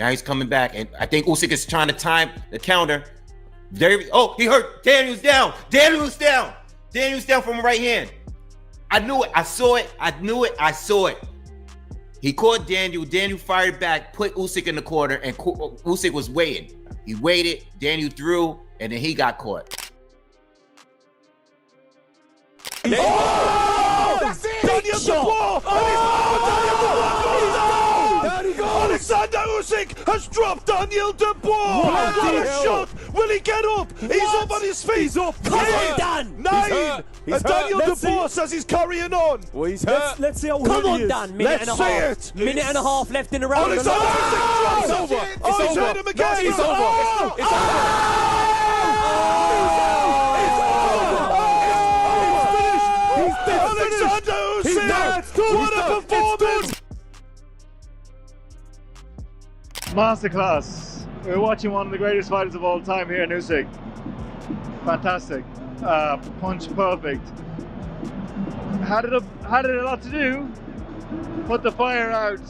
Now he's coming back, and I think Usyk is trying to time the counter. Oh, he hurt. Daniel's down. Daniel's down. Daniel's down from the right hand. I knew it. I saw it. I knew it. I saw it. He caught Daniel. Daniel fired back, put Usyk in the corner, and Usyk was waiting. He waited. Daniel threw, and then he got caught. Oh! That's it! Daniel Dubois! Alexander Usyk has dropped Daniel Dubois! What a shot! Will he get up? He's up on his feet! He's up! Come on, Dan! 9! And Daniel Dubois says he's carrying on! Well, he's hurt. Let's see how Come on, Dan! Let's see it! Minute and a half left in the round. Alexander Usyk drops it! Oh, he's hurt him again! It's over! It's over! Alexander Usyk! What a performance! Masterclass. We're watching one of the greatest fighters of all time here in Usyk. Fantastic. Punch perfect. Had it a lot to do. Put the fire out.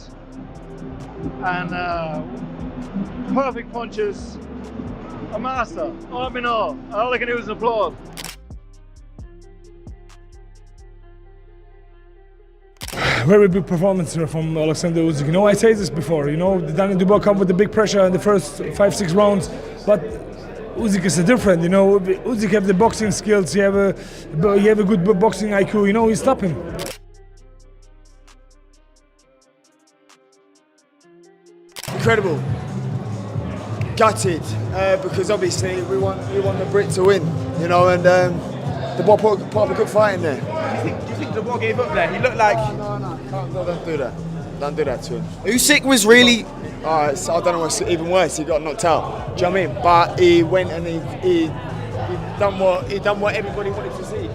And perfect punches. A master. All in all I can do is applaud. Very big performance here from Alexander Usyk. You know, I say this before. You know, Daniel Dubois come with the big pressure in the first 5-6 rounds, but Usyk is different. You know, Usyk have the boxing skills. He have a good boxing IQ. You know, he stop him. Incredible. Gutted because obviously we want the Brit to win. You know, and Dubois put up a good fight in there. Do you think Dubois gave up there? He looked like... No, don't do that. Don't do that to him. Usyk was really... I don't know what's even worse. He got knocked out. Do you know what I mean? But he went and he done what everybody wanted to see.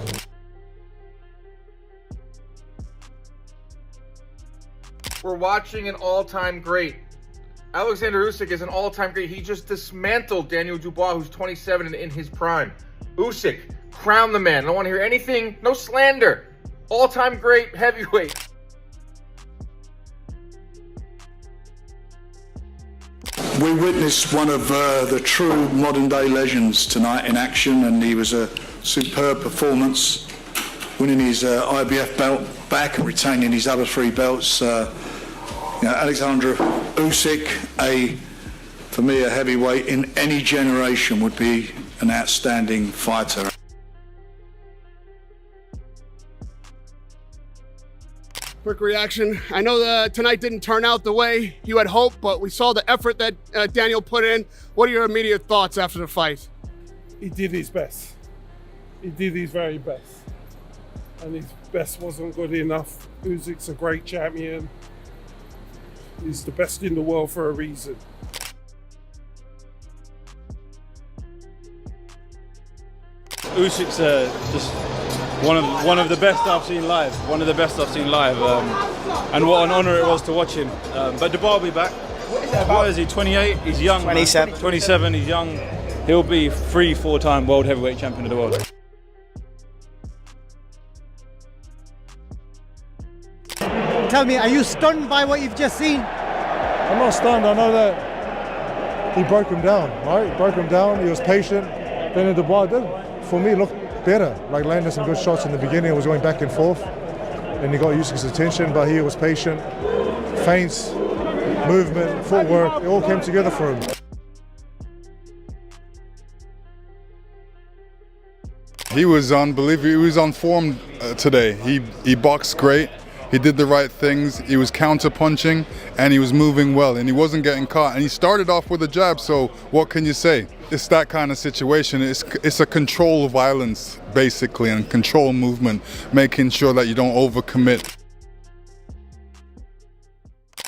We're watching an all-time great. Alexander Usyk is an all-time great. He just dismantled Daniel Dubois, who's 27 and in his prime. Usyk, crown the man. I don't want to hear anything, no slander. All-time great heavyweight. We witnessed one of the true modern-day legends tonight in action, and he was a superb performance, winning his IBF belt back and retaining his other 3 belts. Alexander Usyk, for me, a heavyweight in any generation, would be an outstanding fighter. Quick reaction. I know that tonight didn't turn out the way you had hoped, but we saw the effort that Daniel put in. What are your immediate thoughts after the fight? He did his best. He did his very best. And his best wasn't good enough. Usyk's a great champion. He's the best in the world for a reason. Usyk's just one of the best I've seen live. One of the best I've seen live, and what an honour it was to watch him. But Dubois will be back. What is he? 28. He's young. 27. Man. 27. He's young. He'll be 3-4-time world heavyweight champion of the world. Tell me, are you stunned by what you've just seen? I'm not stunned. I know that he broke him down, right? He broke him down. He was patient. Then Dubois did, for me, looked better. Like landed some good shots in the beginning. It was going back and forth, and he got Usyk's attention. But he was patient. Feints, movement, footwork, it all came together for him. He was unbelievable. He was on form today. He boxed great. He did the right things. He was counter-punching and he was moving well and he wasn't getting caught. And he started off with a jab, so what can you say? It's that kind of situation. It's a control violence, basically, and control movement, making sure that you don't overcommit.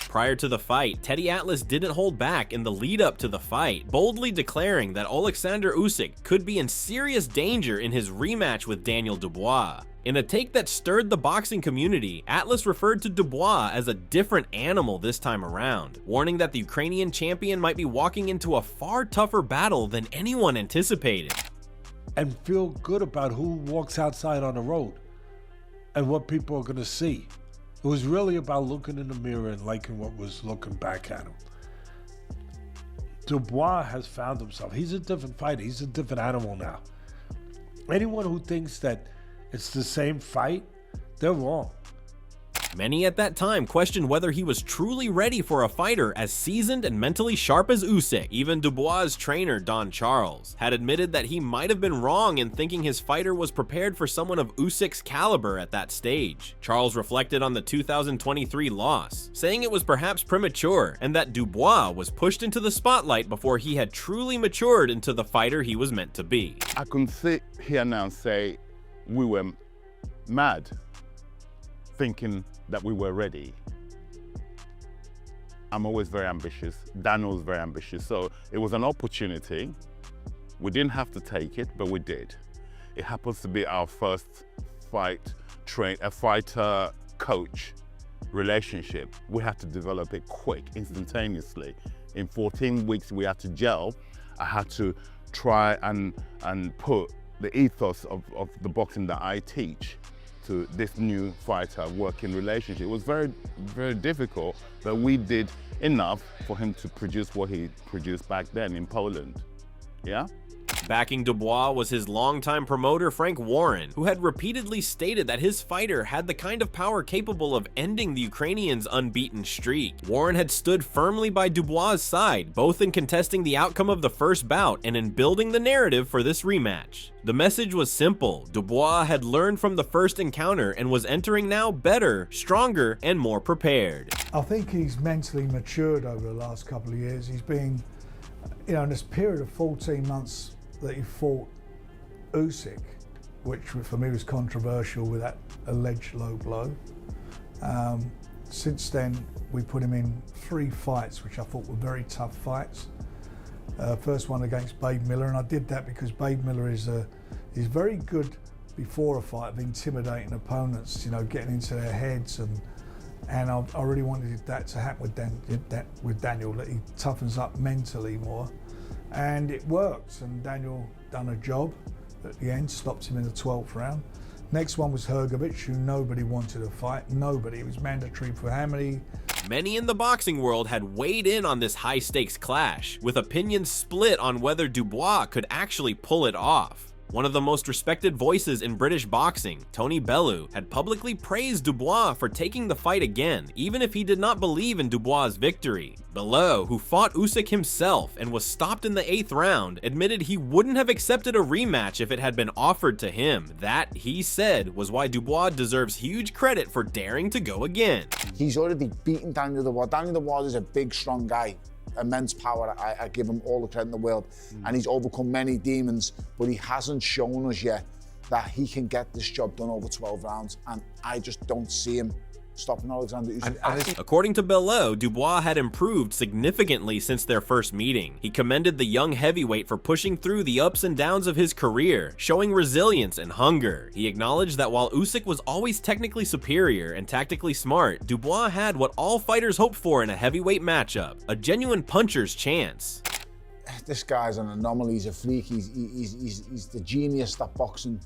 Prior to the fight, Teddy Atlas didn't hold back in the lead up to the fight, boldly declaring that Alexander Usyk could be in serious danger in his rematch with Daniel Dubois. In a take that stirred the boxing community, Atlas referred to Dubois as a different animal this time around, warning that the Ukrainian champion might be walking into a far tougher battle than anyone anticipated. And feel good about who walks outside on the road and what people are going to see. It was really about looking in the mirror and liking what was looking back at him. Dubois has found himself. He's a different fighter. He's a different animal now. Anyone who thinks that it's the same fight, they're wrong. Many at that time questioned whether he was truly ready for a fighter as seasoned and mentally sharp as Usyk. Even Dubois' trainer, Don Charles, had admitted that he might have been wrong in thinking his fighter was prepared for someone of Usyk's caliber at that stage. Charles reflected on the 2023 loss, saying it was perhaps premature and that Dubois was pushed into the spotlight before he had truly matured into the fighter he was meant to be. I couldn't sit here now and say we were mad, thinking that we were ready. I'm always very ambitious. Daniel's very ambitious. So it was an opportunity. We didn't have to take it, but we did. It happens to be our first fighter coach relationship. We had to develop it quick, instantaneously. In 14 weeks, we had to gel. I had to try and put the ethos of the boxing that I teach to this new fighter working relationship. It was very, very difficult, but we did enough for him to produce what he produced back then in Poland. Yeah? Backing Dubois was his longtime promoter Frank Warren, who had repeatedly stated that his fighter had the kind of power capable of ending the Ukrainians' unbeaten streak. Warren had stood firmly by Dubois' side, both in contesting the outcome of the first bout and in building the narrative for this rematch. The message was simple. Dubois had learned from the first encounter and was entering now better, stronger, and more prepared. I think he's mentally matured over the last couple of years. He's been, in this period of 14 months that he fought Usyk, which for me was controversial with that alleged low blow. Since then, we put him in 3 fights, which I thought were very tough fights. First one against Babe Miller, and I did that because Babe Miller is very good before a fight of intimidating opponents, getting into their heads, and I really wanted that to happen with Daniel, that he toughens up mentally more. And it worked, and Daniel done a job at the end, stopped him in the 12th round. Next one was Hrgovic, who nobody wanted to fight, nobody. It was mandatory for how many? Many in the boxing world had weighed in on this high-stakes clash, with opinions split on whether Dubois could actually pull it off. One of the most respected voices in British boxing, Tony Bellew, had publicly praised Dubois for taking the fight again, even if he did not believe in Dubois' victory. Bellew, who fought Usyk himself and was stopped in the 8th round, admitted he wouldn't have accepted a rematch if it had been offered to him. That, he said, was why Dubois deserves huge credit for daring to go again. He's already beaten Daniel Dubois. Daniel Dubois is a big, strong guy. Immense power. I give him all the credit in the world, and he's overcome many demons, but he hasn't shown us yet that he can get this job done over 12 rounds, and I just don't see him stopping Alexander Usyk. According to Bellew, Dubois had improved significantly since their first meeting. He commended the young heavyweight for pushing through the ups and downs of his career, showing resilience and hunger. He acknowledged that while Usyk was always technically superior and tactically smart, Dubois had what all fighters hoped for in a heavyweight matchup, a genuine puncher's chance. This guy's an anomaly, he's a freak, he's the genius that boxing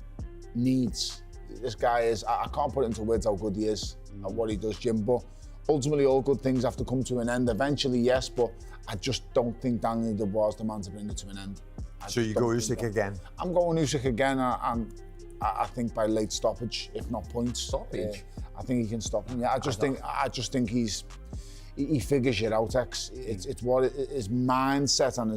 needs. This guy is, I can't put it into words how good he is at what he does, Jim, but ultimately all good things have to come to an end. Eventually, yes, but I just don't think Daniel Dubois is the man to bring it to an end. So you go Usyk again? I'm going Usyk again, and I think by late stoppage, if not points. Stoppage? I think he can stop him, yeah. I just think he figures it out, It's what his mindset and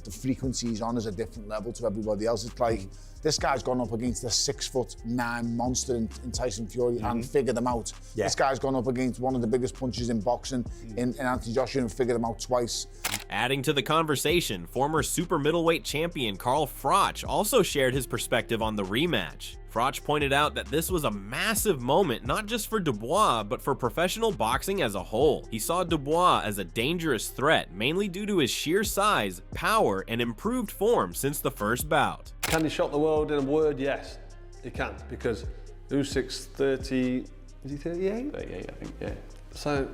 the frequency he's on is a different level to everybody else. It's like, this guy's gone up against a 6'9" monster in Tyson Fury and figured them out. Yeah. This guy's gone up against one of the biggest punchers in boxing in Anthony Joshua and figured them out twice. Adding to the conversation, former super middleweight champion Carl Froch also shared his perspective on the rematch. Froch pointed out that this was a massive moment not just for Dubois, but for professional boxing as a whole. He saw Dubois as a dangerous threat, mainly due to his sheer size, power, and improved form since the first bout. Can he shock the world in a word? Yes, he can, because Usyk's 30, is he 38? 38, I think, yeah. So,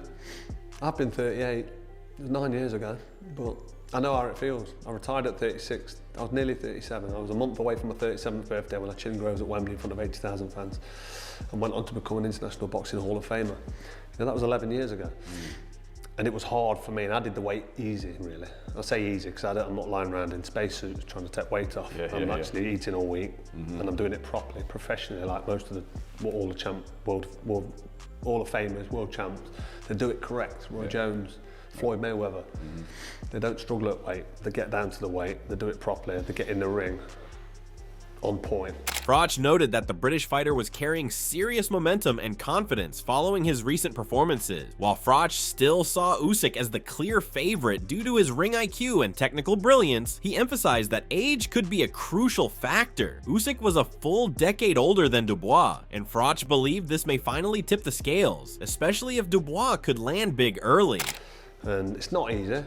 I've been 38, it was 9 years ago, but I know how it feels. I retired at 36, I was nearly 37. I was a month away from my 37th birthday when I chinned Groves at Wembley in front of 80,000 fans and went on to become an International Boxing Hall of Famer. That was 11 years ago. And it was hard for me, and I did the weight easy, really. I say easy because I'm not lying around in spacesuits trying to take weight off. I'm actually eating all week, and I'm doing it properly, professionally, like most of all of famers, world champs. They do it correct. Roy Jones, Floyd Mayweather. They don't struggle at weight. They get down to the weight. They do it properly. They get in the ring on point. Froch noted that the British fighter was carrying serious momentum and confidence following his recent performances, while Froch still saw Usyk as the clear favorite due to his ring IQ and technical brilliance. He emphasized that age could be a crucial factor. Usyk was a full decade older than Dubois, and Froch believed this may finally tip the scales, especially if Dubois could land big early. And it's not easy,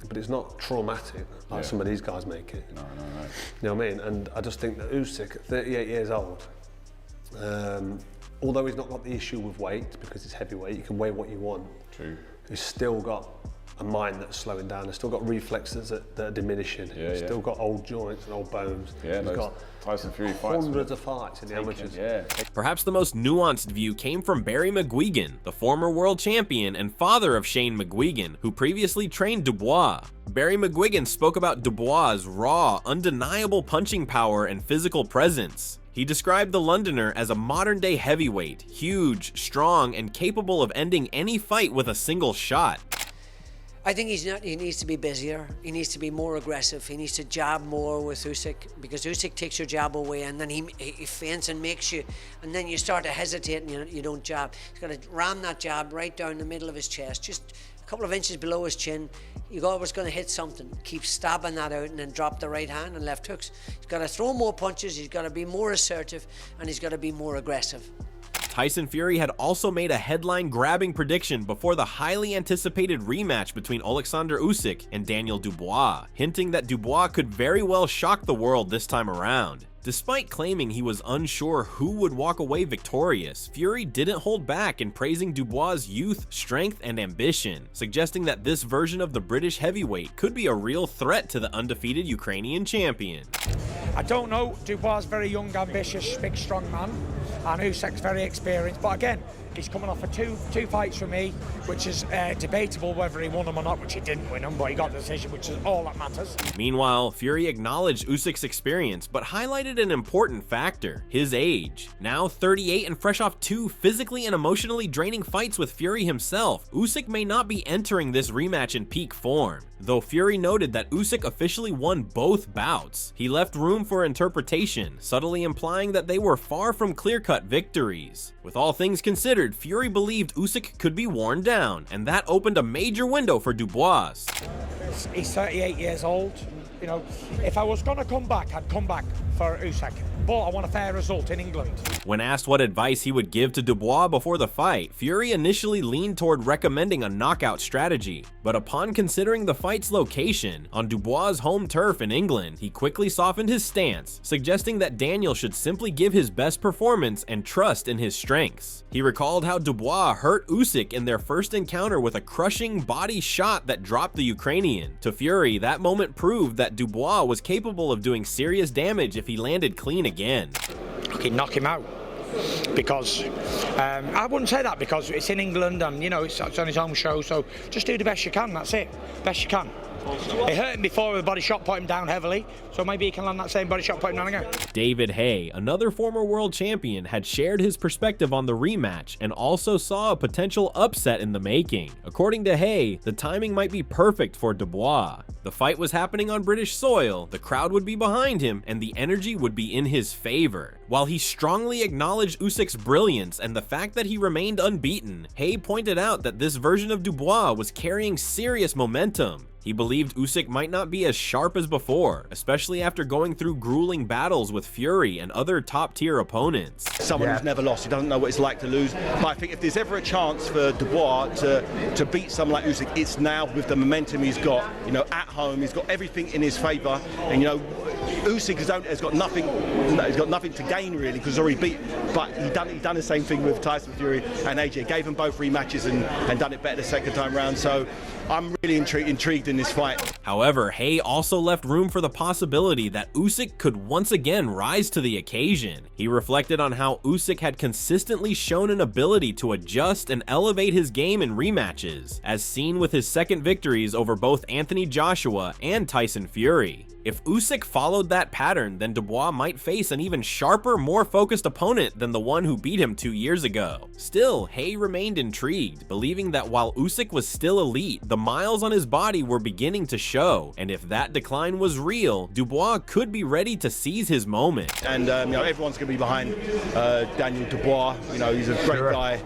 but it's not traumatic like some of these guys make it. No. You know what I mean? And I just think that Usyk, at 38 years old, although he's not got the issue with weight because it's heavyweight, you can weigh what you want. True. He's still got a mind that's slowing down. He's still got reflexes that are diminishing. He's still got old joints and old bones. Yeah, he's got Tyson Fury fights. Hundreds of fights in the amateurs. Perhaps the most nuanced view came from Barry McGuigan, the former world champion and father of Shane McGuigan, who previously trained Dubois. Barry McGuigan spoke about Dubois' raw, undeniable punching power and physical presence. He described the Londoner as a modern-day heavyweight, huge, strong, and capable of ending any fight with a single shot. I think he needs to be busier. He needs to be more aggressive. He needs to jab more with Usyk, because Usyk takes your jab away and then he feints and makes you, and then you start to hesitate and you don't jab. He's got to ram that jab right down the middle of his chest, just a couple of inches below his chin. You're always going to hit something. Keep stabbing that out and then drop the right hand and left hooks. He's got to throw more punches, he's got to be more assertive, and he's got to be more aggressive. Tyson Fury had also made a headline-grabbing prediction before the highly anticipated rematch between Alexander Usyk and Daniel Dubois, hinting that Dubois could very well shock the world this time around. Despite claiming he was unsure who would walk away victorious, Fury didn't hold back in praising Dubois' youth, strength, and ambition, suggesting that this version of the British heavyweight could be a real threat to the undefeated Ukrainian champion. I don't know, Dubois is very young, ambitious, big, strong man, and Usyk's very experienced, but again, he's coming off of two fights for me, which is debatable whether he won them or not, which he didn't win them, but he got the decision, which is all that matters. Meanwhile, Fury acknowledged Usyk's experience, but highlighted an important factor: his age. Now 38 and fresh off 2 physically and emotionally draining fights with Fury himself, Usyk may not be entering this rematch in peak form. Though Fury noted that Usyk officially won both bouts, he left room for interpretation, subtly implying that they were far from clear-cut victories. With all things considered, Fury believed Usyk could be worn down, and that opened a major window for Dubois. He's 38 years old. You know, if I was going to come back, I'd come back for Usyk. But I want a fair result in England. When asked what advice he would give to Dubois before the fight, Fury initially leaned toward recommending a knockout strategy. But upon considering the fight's location, on Dubois' home turf in England, he quickly softened his stance, suggesting that Daniel should simply give his best performance and trust in his strengths. He recalled how Dubois hurt Usyk in their first encounter with a crushing body shot that dropped the Ukrainian. To Fury, that moment proved that Dubois was capable of doing serious damage if he landed clean again. Okay, knock him out. Because I wouldn't say that, because it's in England and you know it's on his home show, so just do the best you can, that's it. Best you can. It hurt him before with a body shot, put him down heavily, so maybe he can land that same body shot, put him down again. David Haye, another former world champion, had shared his perspective on the rematch and also saw a potential upset in the making. According to Haye, the timing might be perfect for Dubois. The fight was happening on British soil, the crowd would be behind him, and the energy would be in his favor. While he strongly acknowledged Usyk's brilliance and the fact that he remained unbeaten, Haye pointed out that this version of Dubois was carrying serious momentum. He believed Usyk might not be as sharp as before, especially after going through grueling battles with Fury and other top-tier opponents. Someone who's never lost, he doesn't know what it's like to lose. But I think if there's ever a chance for Dubois to beat someone like Usyk, it's now with the momentum he's got. You know, at home, he's got everything in his favour, and you know, Usyk has got nothing. He's got nothing to gain really because he's already beat. But he done the same thing with Tyson Fury and AJ. Gave them both rematches and done it better the second time round. So I'm really intrigued in this fight. However, Hay also left room for the possibility that Usyk could once again rise to the occasion. He reflected on how Usyk had consistently shown an ability to adjust and elevate his game in rematches, as seen with his second victories over both Anthony Joshua and Tyson Fury. If Usyk followed that pattern, then Dubois might face an even sharper, more focused opponent than the one who beat him 2 years ago. Still, Hay remained intrigued, believing that while Usyk was still elite, the miles on his body were beginning to show, and if that decline was real, Dubois could be ready to seize his moment. And you know, everyone's going to be behind Daniel Dubois. You know, he's a great guy.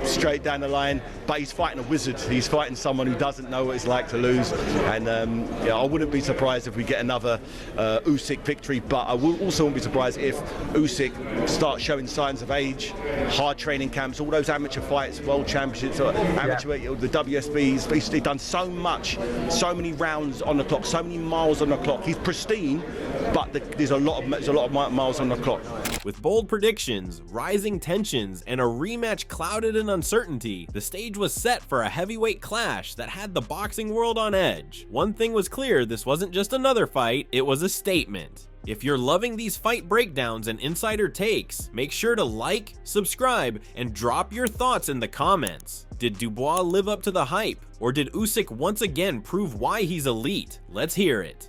Straight down the line, but he's fighting a wizard. He's fighting someone who doesn't know what it's like to lose, and yeah, I wouldn't be surprised if we get another Usyk victory, but I also wouldn't be surprised if Usyk starts showing signs of age. Hard training camps, all those amateur fights, world championships, amateur, the WSB, he's basically done so much, so many rounds on the clock, so many miles on the clock. He's pristine, but there's a lot of miles on the clock. With bold predictions, rising tensions, and a rematch clouded in uncertainty, the stage was set for a heavyweight clash that had the boxing world on edge. One thing was clear, this wasn't just another fight, it was a statement. If you're loving these fight breakdowns and insider takes, make sure to like, subscribe, and drop your thoughts in the comments. Did Dubois live up to the hype, or did Usyk once again prove why he's elite? Let's hear it.